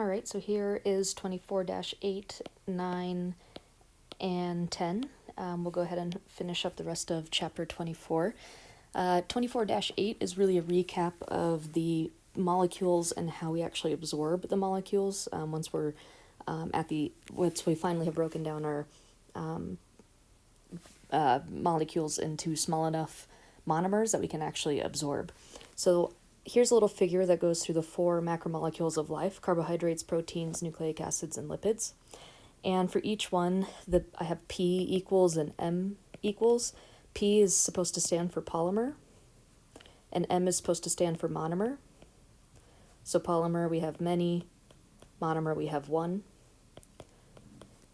All right, so here is 24-8, 9, and 10. We'll go ahead and finish up the rest of chapter 24. 24-8 is really a recap of the molecules and how we actually absorb the molecules once we finally have broken down our molecules into small enough monomers that we can actually absorb. So here's a little figure that goes through the 4 macromolecules of life: carbohydrates, proteins, nucleic acids, and lipids. And for each one, I have P equals and M equals. P is supposed to stand for polymer, and M is supposed to stand for monomer. So polymer, we have many. Monomer, we have one.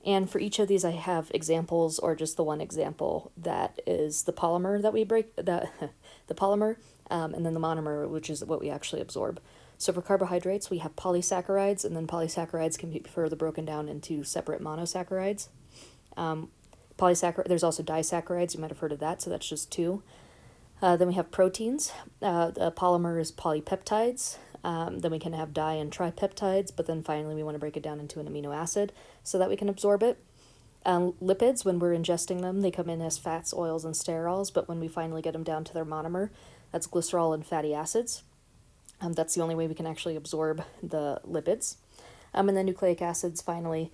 And for each of these, I have examples, or just the one example that is the polymer that we break, the polymer, and then the monomer, which is what we actually absorb. So for carbohydrates, we have polysaccharides, and then polysaccharides can be further broken down into separate monosaccharides. There's also disaccharides, you might have heard of that, so that's just 2. Then we have proteins. The polymer is polypeptides. Then we can have di and tripeptides, but then finally we want to break it down into an amino acid so that we can absorb it. Lipids, when we're ingesting them, they come in as fats, oils, and sterols, but when we finally get them down to their monomer, that's glycerol and fatty acids. That's the only way we can actually absorb the lipids. And then nucleic acids, finally,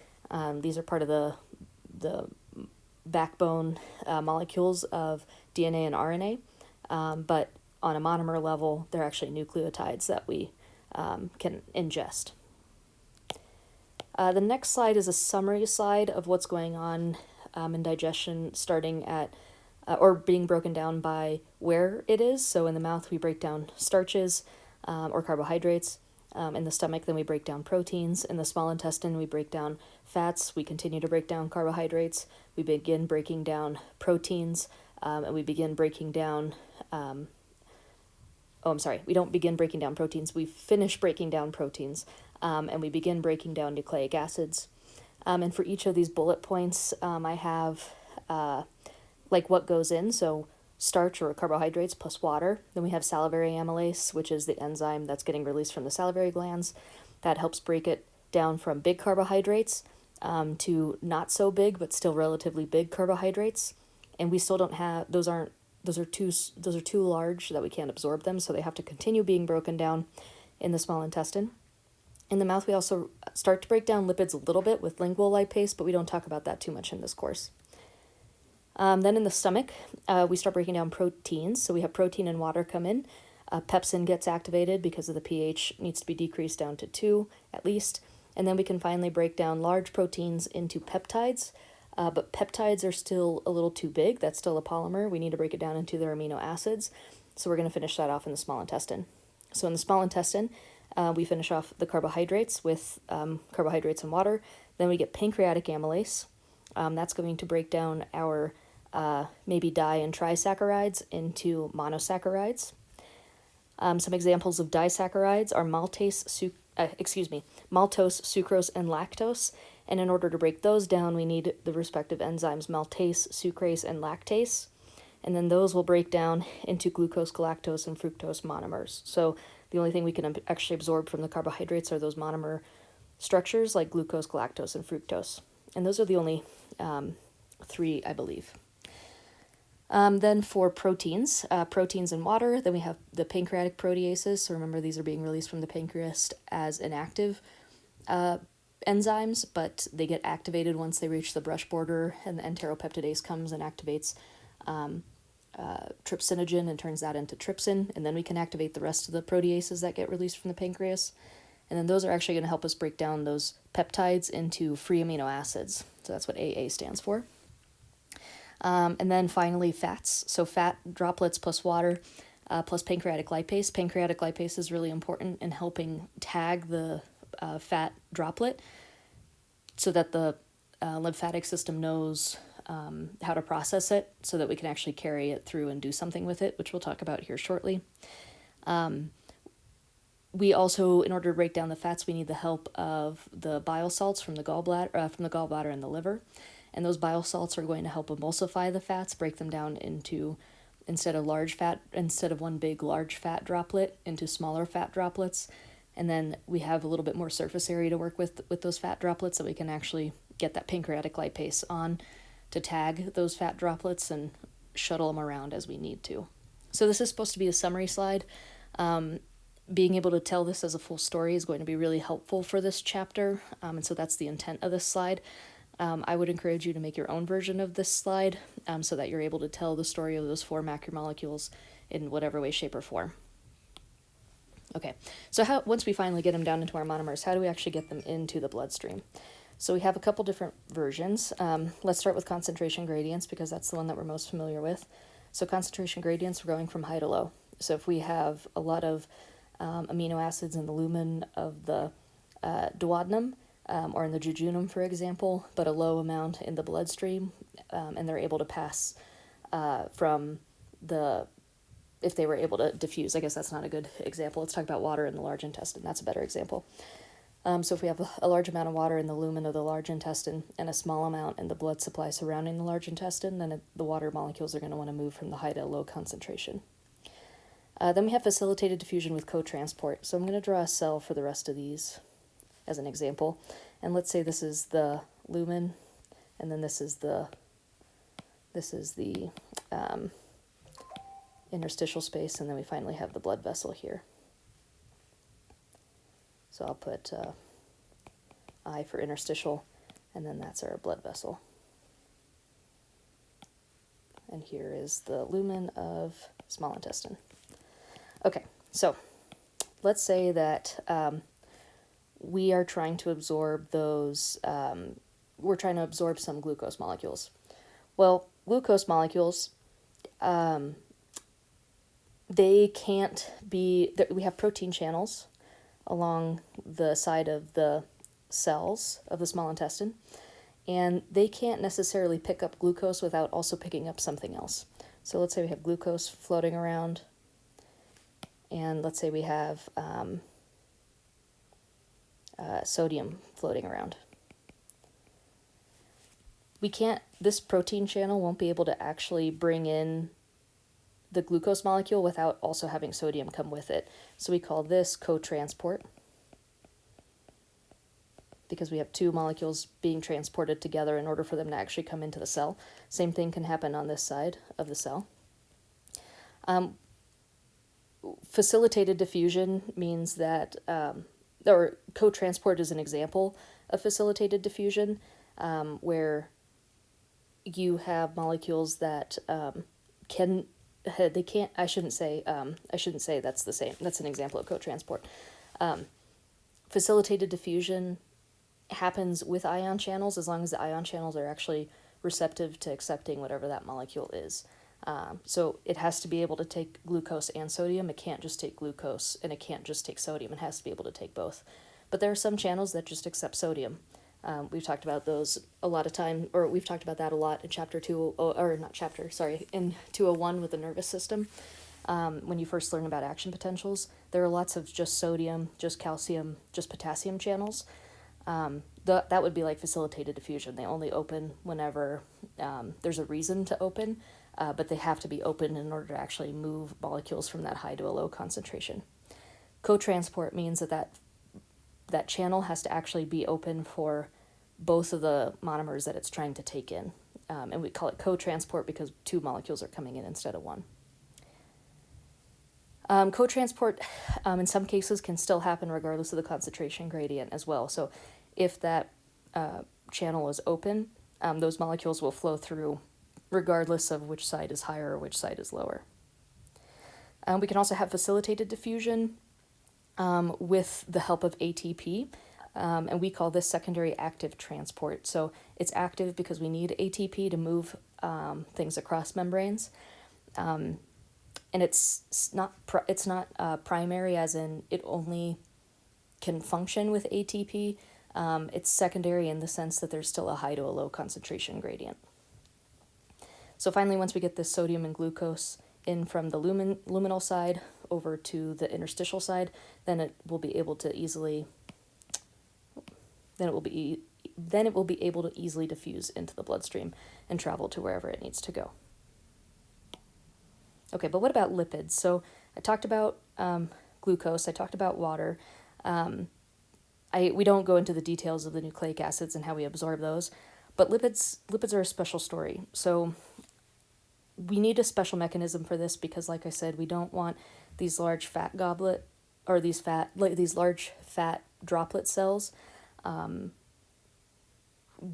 these are part of the backbone molecules of DNA and RNA, but on a monomer level, they're actually nucleotides that we can ingest. The next slide is a summary slide of what's going on in digestion, starting at or being broken down by where it is. So in the mouth, we break down starches or carbohydrates. In the stomach, then we break down proteins. In the small intestine, we break down fats. We continue to break down carbohydrates. We begin breaking down proteins, and we begin breaking down we don't begin breaking down proteins. We finish breaking down proteins, and we begin breaking down nucleic acids. And for each of these bullet points, I have what goes in. So starch or carbohydrates plus water. Then we have salivary amylase, which is the enzyme that's getting released from the salivary glands. That helps break it down from big carbohydrates to not so big, but still relatively big carbohydrates. And we still don't have, those are too large that we can't absorb them, so they have to continue being broken down in the small intestine. In the mouth, we also start to break down lipids a little bit with lingual lipase, but we don't talk about that too much in this course. Then in the stomach, we start breaking down proteins. So we have protein and water come in. Pepsin gets activated because of the pH needs to be decreased down to 2 at least. And then we can finally break down large proteins into peptides. But peptides are still a little too big. That's still a polymer. We need to break it down into their amino acids. So we're going to finish that off in the small intestine. So in the small intestine, we finish off the carbohydrates with carbohydrates and water. Then we get pancreatic amylase. That's going to break down our maybe di and trisaccharides into monosaccharides. Some examples of disaccharides are maltose, sucrose, and lactose. And in order to break those down, we need the respective enzymes maltase, sucrase, and lactase. And then those will break down into glucose, galactose, and fructose monomers. So the only thing we can actually absorb from the carbohydrates are those monomer structures like glucose, galactose, and fructose. And those are the only 3, I believe. Then for proteins and water, then we have the pancreatic proteases. So remember, these are being released from the pancreas as inactive enzymes, but they get activated once they reach the brush border, and the enteropeptidase comes and activates trypsinogen and turns that into trypsin, and then we can activate the rest of the proteases that get released from the pancreas. And then those are actually going to help us break down those peptides into free amino acids. So that's what AA stands for. And then finally, fats. So fat droplets plus water plus pancreatic lipase. Pancreatic lipase is really important in helping tag the fat droplet so that the lymphatic system knows how to process it so that we can actually carry it through and do something with it, which we'll talk about here shortly. We also, in order to break down the fats, we need the help of the bile salts from the gallbladder and the liver. And those bile salts are going to help emulsify the fats, break them down into, instead of one big large fat droplet, into smaller fat droplets. And then we have a little bit more surface area to work with those fat droplets, so we can actually get that pancreatic lipase on to tag those fat droplets and shuttle them around as we need to. So this is supposed to be a summary slide. Being able to tell this as a full story is going to be really helpful for this chapter, and so that's the intent of this slide. I would encourage you to make your own version of this slide so that you're able to tell the story of those 4 macromolecules in whatever way, shape, or form. Okay, so once we finally get them down into our monomers, how do we actually get them into the bloodstream? So we have a couple different versions. Let's start with concentration gradients because that's the one that we're most familiar with. So concentration gradients, we're going from high to low. So if we have a lot of amino acids in the lumen of the duodenum or in the jejunum, for example, but a low amount in the bloodstream, and they're able to pass from the, if they were able to diffuse, I guess that's not a good example. Let's talk about water in the large intestine. That's a better example. So if we have a large amount of water in the lumen of the large intestine and a small amount in the blood supply surrounding the large intestine, then the water molecules are going to want to move from the high to low concentration. Then we have facilitated diffusion with cotransport. So I'm going to draw a cell for the rest of these as an example. And let's say this is the lumen, and then this is the interstitial space, and then we finally have the blood vessel here. So I'll put I for interstitial, and then that's our blood vessel. And here is the lumen of small intestine. Okay, so let's say that we are trying to absorb those, we're trying to absorb some glucose molecules. Well, glucose molecules, they can't be, we have protein channels along the side of the cells of the small intestine, and they can't necessarily pick up glucose without also picking up something else. So let's say we have glucose floating around, and let's say we have sodium floating around. This protein channel won't be able to actually bring in the glucose molecule without also having sodium come with it. So we call this cotransport because we have 2 molecules being transported together in order for them to actually come into the cell. Same thing can happen on this side of the cell. Facilitated diffusion means that, or cotransport is an example of facilitated diffusion, where you have molecules that I shouldn't say that's the same. That's an example of cotransport. Facilitated diffusion happens with ion channels as long as the ion channels are actually receptive to accepting whatever that molecule is. So it has to be able to take glucose and sodium. It can't just take glucose and it can't just take sodium. It has to be able to take both. But there are some channels that just accept sodium. We've talked about those a lot of time, or we've talked about that a lot in in 201 with the nervous system. When you first learn about action potentials, there are lots of just sodium, just calcium, just potassium channels. That would be like facilitated diffusion. They only open whenever there's a reason to open, but they have to be open in order to actually move molecules from that high to a low concentration. Cotransport means that channel has to actually be open for both of the monomers that it's trying to take in. And we call it cotransport because 2 molecules are coming in instead of 1. Cotransport, in some cases, can still happen regardless of the concentration gradient as well. So if that channel is open, those molecules will flow through regardless of which side is higher or which side is lower. We can also have facilitated diffusion with the help of ATP, and we call this secondary active transport. So it's active because we need ATP to move things across membranes, and it's not primary as in it only can function with ATP. It's secondary in the sense that there's still a high to a low concentration gradient. So finally, once we get this sodium and glucose in from the luminal side over to the interstitial side, then it will be able to easily diffuse into the bloodstream and travel to wherever it needs to go. Okay, but what about lipids? So I talked about glucose, I talked about water. We don't go into the details of the nucleic acids and how we absorb those, but lipids are a special story. So we need a special mechanism for this because, like I said, we don't want these large fat goblet or these large fat droplet cells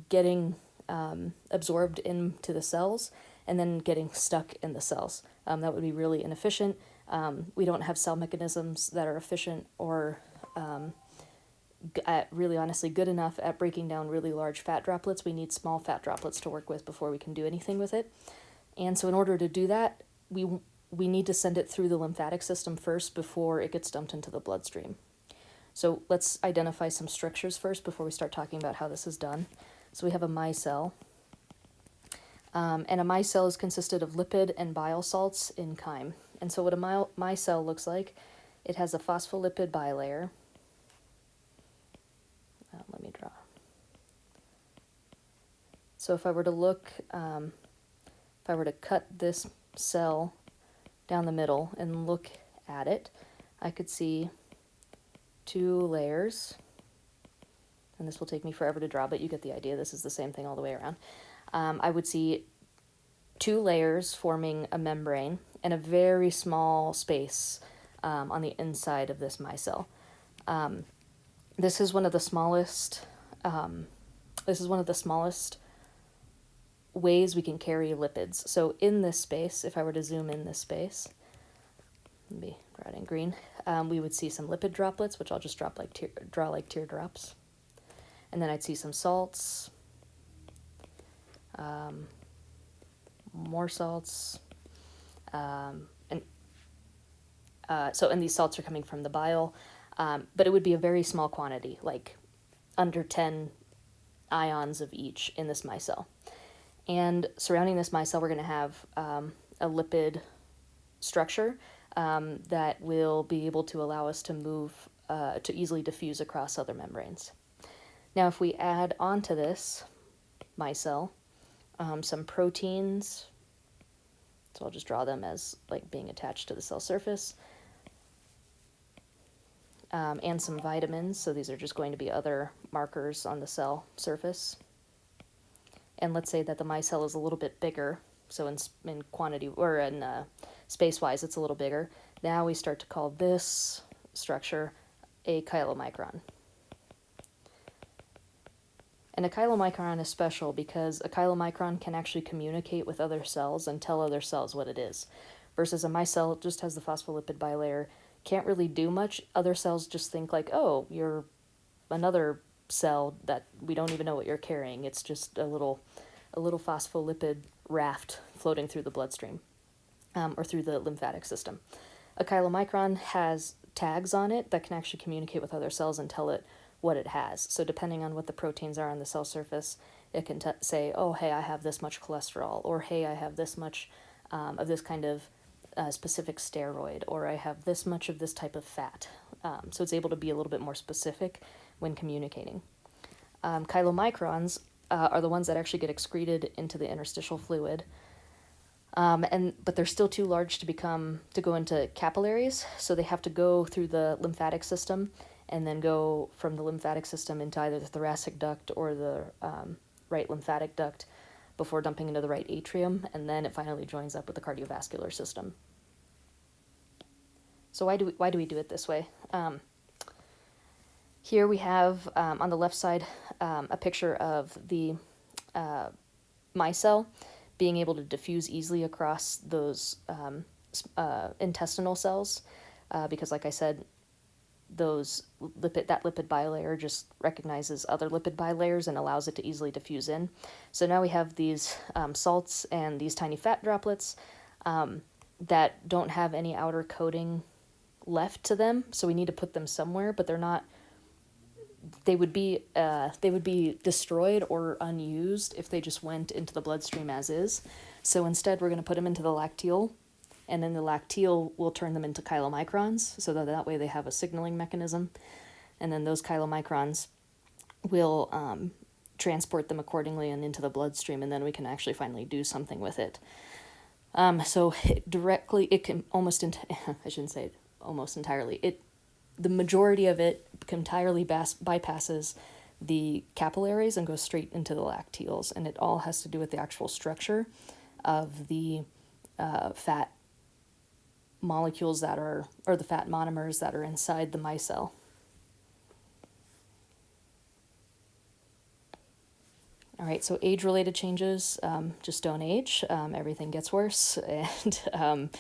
getting absorbed into the cells and then getting stuck in the cells. That would be really inefficient. We don't have cell mechanisms that are efficient or really honestly good enough at breaking down really large fat droplets. We need small fat droplets to work with before we can do anything with it. And so in order to do that, we need to send it through the lymphatic system first before it gets dumped into the bloodstream. So let's identify some structures first before we start talking about how this is done. So we have a micelle. And a micelle is consisted of lipid and bile salts in chyme. And so what a micelle looks like, it has a phospholipid bilayer. Let me draw. So if I were to look, if I were to cut this cell down the middle and look at it, I could see two layers. And this will take me forever to draw, but you get the idea. This is the same thing all the way around. I would see two layers forming a membrane and a very small space on the inside of this micelle. This is one of the smallest. This is one of the smallest ways we can carry lipids. So in this space, if I were to zoom in this space, let me draw it in green. We would see some lipid droplets, which I'll just draw like teardrops, and then I'd see some salts, more salts, and these salts are coming from the bile. But it would be a very small quantity, like under 10 ions of each in this micelle. And surrounding this micelle, we're going to have a lipid structure that will be able to allow us to move, to easily diffuse across other membranes. Now, if we add onto this micelle some proteins, so I'll just draw them as like being attached to the cell surface, and some vitamins, so these are just going to be other markers on the cell surface. And let's say that the micelle is a little bit bigger, so in quantity, or in space-wise, it's a little bigger. Now we start to call this structure a chylomicron. And a chylomicron is special because a chylomicron can actually communicate with other cells and tell other cells what it is, versus a micelle just has the phospholipid bilayer, can't really do much. Other cells just think like, oh, you're another cell that we don't even know what you're carrying. It's just a little phospholipid raft floating through the bloodstream or through the lymphatic system. A chylomicron has tags on it that can actually communicate with other cells and tell it what it has. So depending on what the proteins are on the cell surface, it can say, oh, hey, I have this much cholesterol, or hey, I have this much of this kind of specific steroid, or I have this much of this type of fat. So it's able to be a little bit more specific when communicating. Chylomicrons are the ones that actually get excreted into the interstitial fluid, but they're still too large to go into capillaries, so they have to go through the lymphatic system and then go from the lymphatic system into either the thoracic duct or the right lymphatic duct before dumping into the right atrium, and then it finally joins up with the cardiovascular system. So why do we do it this way? Here we have on the left side a picture of the micelle being able to diffuse easily across those intestinal cells, because like I said, that lipid bilayer just recognizes other lipid bilayers and allows it to easily diffuse in. So now we have these salts and these tiny fat droplets that don't have any outer coating left to them, so we need to put them somewhere, but they would be destroyed or unused if they just went into the bloodstream as is. So instead we're going to put them into the lacteal, and then the lacteal will turn them into chylomicrons, so that way they have a signaling mechanism, and then those chylomicrons will transport them accordingly and into the bloodstream, and then we can actually finally do something with it. So it can almost, I shouldn't say almost entirely, the majority of it entirely bypasses the capillaries and goes straight into the lacteals, and it all has to do with the actual structure of the fat molecules that are, or the fat monomers that are inside the micelle. All right, so age-related changes just don't age. Everything gets worse, and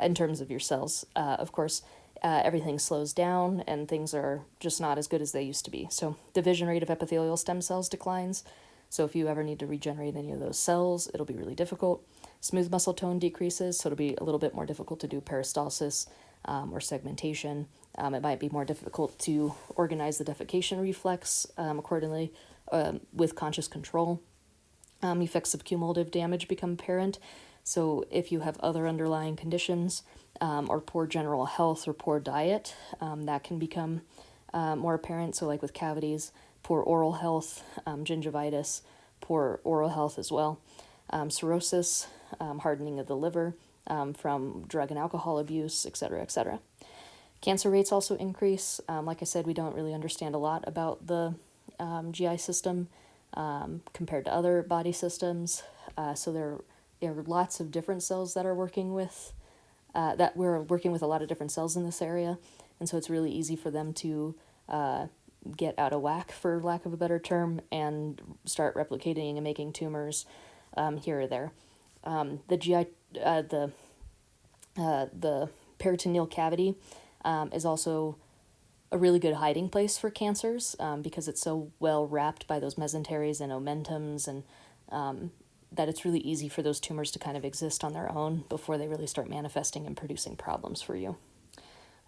in terms of your cells, of course, everything slows down and things are just not as good as they used to be. So division rate of epithelial stem cells declines. So if you ever need to regenerate any of those cells, it'll be really difficult. Smooth muscle tone decreases, so it'll be a little bit more difficult to do peristalsis or segmentation. It might be more difficult to organize the defecation reflex accordingly with conscious control. Effects of cumulative damage become apparent. So if you have other underlying conditions or poor general health or poor diet, that can become more apparent. So like with cavities, poor oral health, gingivitis, poor oral health as well, cirrhosis, hardening of the liver from drug and alcohol abuse, etc., etc. Cancer rates also increase. Like I said, we don't really understand a lot about the GI system compared to other body systems. So there are lots of different cells that are working with, that we're working with a lot of different cells in this area. And so it's really easy for them to get out of whack, for lack of a better term, and start replicating and making tumors here or there. The GI, the peritoneal cavity is also a really good hiding place for cancers because it's so well wrapped by those mesenteries and omentums, and that it's really easy for those tumors to kind of exist on their own before they really start manifesting and producing problems for you.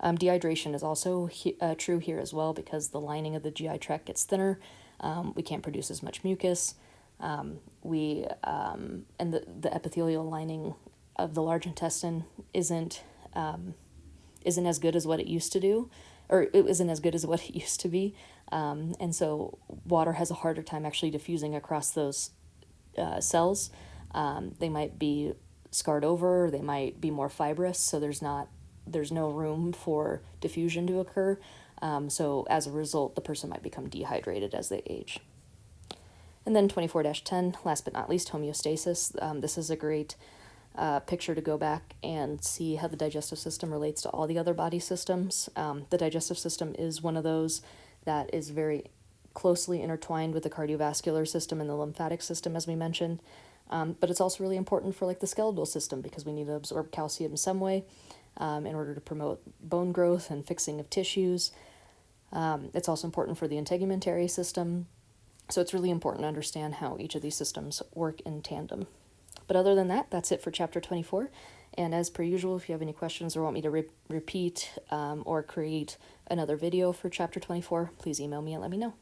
Dehydration is also true here as well because the lining of the GI tract gets thinner. We can't produce as much mucus. And the epithelial lining of the large intestine isn't as good as what it used to do, or it isn't as good as what it used to be. And so water has a harder time actually diffusing across those cells. They might be scarred over, they might be more fibrous, so there's no room for diffusion to occur. So as a result, the person might become dehydrated as they age. And then 24-10, last but not least, homeostasis. This is a great picture to go back and see how the digestive system relates to all the other body systems. The digestive system is one of those that is very closely intertwined with the cardiovascular system and the lymphatic system, as we mentioned. But it's also really important for like the skeletal system because we need to absorb calcium in some way in order to promote bone growth and fixing of tissues. It's also important for the integumentary system. So it's really important to understand how each of these systems work in tandem. But other than that, that's it for Chapter 24. And as per usual, if you have any questions or want me to repeat or create another video for Chapter 24, please email me and let me know.